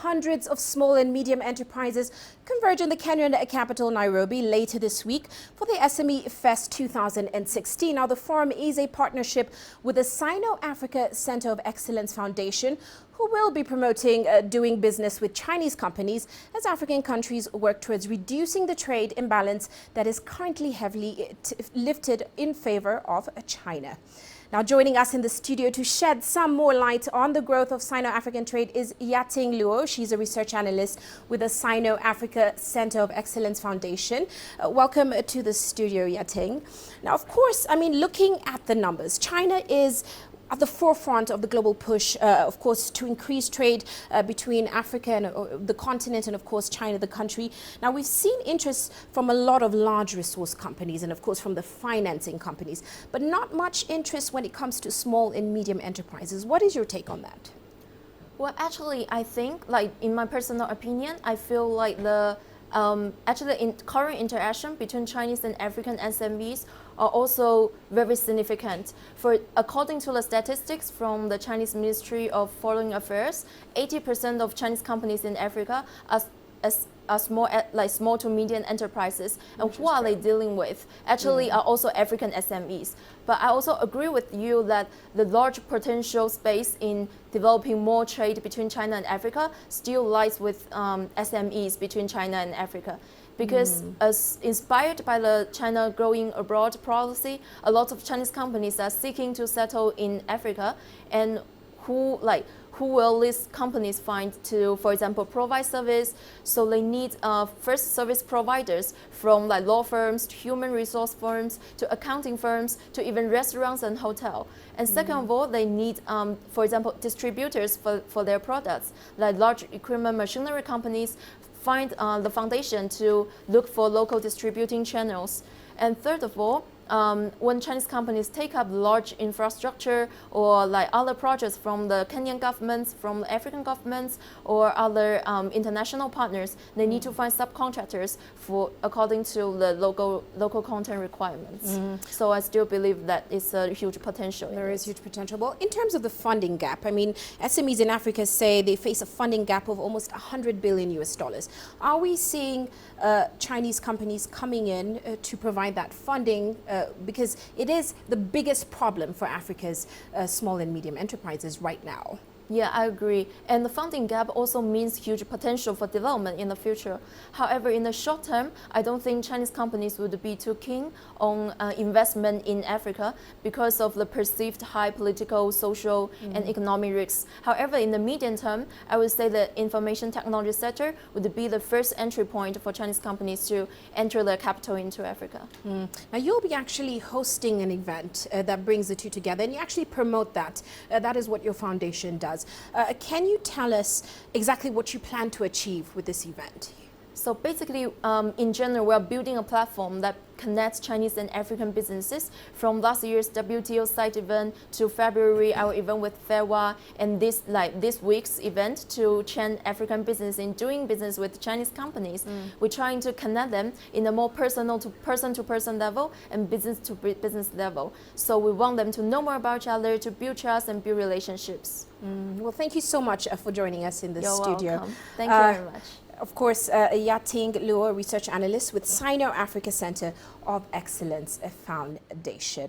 Hundreds of small and medium enterprises converge in the Kenyan capital, Nairobi, later this week for the SME Fest 2016. Now, the forum is a partnership with the Sino Africa Center of Excellence Foundation, who will be promoting doing business with Chinese companies as African countries work towards reducing the trade imbalance that is currently heavily lifted in favor of China. Now, joining us in the studio to shed some more light on the growth of Sino-African trade is Yating Luo. She's a research analyst with the Sino-Africa Center of Excellence Foundation. Welcome to the studio, Yating. Now, of course, looking at the numbers, China is at the forefront of the global push, of course, to increase trade between Africa and the continent and, of course, China, the country. Now, we've seen interest from a lot of large resource companies and, of course, from the financing companies, but not much interest when it comes to small and medium enterprises. What is your take on that? Well, actually, I think, in my personal opinion, I feel like the current interaction between Chinese and African SMEs are also very significant. According to the statistics from the Chinese Ministry of Foreign Affairs, 80% of Chinese companies in Africa are small to medium enterprises, and who are they dealing with? Actually, are also African SMEs. But I also agree with you that the large potential space in developing more trade between China and Africa still lies with SMEs between China and Africa. Because as inspired by the China growing abroad policy, a lot of Chinese companies are seeking to settle in Africa, and who will these companies find to, for example, provide service? So they need first service providers from law firms to human resource firms to accounting firms to even restaurants and hotel. And second of all, they need, for example, distributors for their products, like large equipment machinery companies find the foundation to look for local distributing channels. And third of all, when Chinese companies take up large infrastructure or other projects from the Kenyan governments, from the African governments, or other international partners, they need to find subcontractors according to the local content requirements. So I still believe that it's a huge potential. There is huge potential. Well, in terms of the funding gap, SMEs in Africa say they face a funding gap of almost $100 billion US. Are we seeing Chinese companies coming in to provide that funding? Because it is the biggest problem for Africa's small and medium enterprises right now. Yeah, I agree. And the funding gap also means huge potential for development in the future. However, in the short term, I don't think Chinese companies would be too keen on investment in Africa because of the perceived high political, social, and economic risks. However, in the medium term, I would say the information technology sector would be the first entry point for Chinese companies to enter their capital into Africa. Now, you'll be actually hosting an event that brings the two together, and you actually promote that. That is what your foundation does. Can you tell us exactly what you plan to achieve with this event? So basically, in general, we are building a platform that connects Chinese and African businesses from last year's WTO site event to February, our event with favour, and this week's event to chain African business in doing business with Chinese companies. We're trying to connect them in a more personal to person level and business to business level. So we want them to know more about each other, to build trust and build relationships. Well, thank you so much for joining us in the studio. You're welcome. Thank you very much. Of course, Yating Luo, research analyst with Sino Africa Center of Excellence Foundation.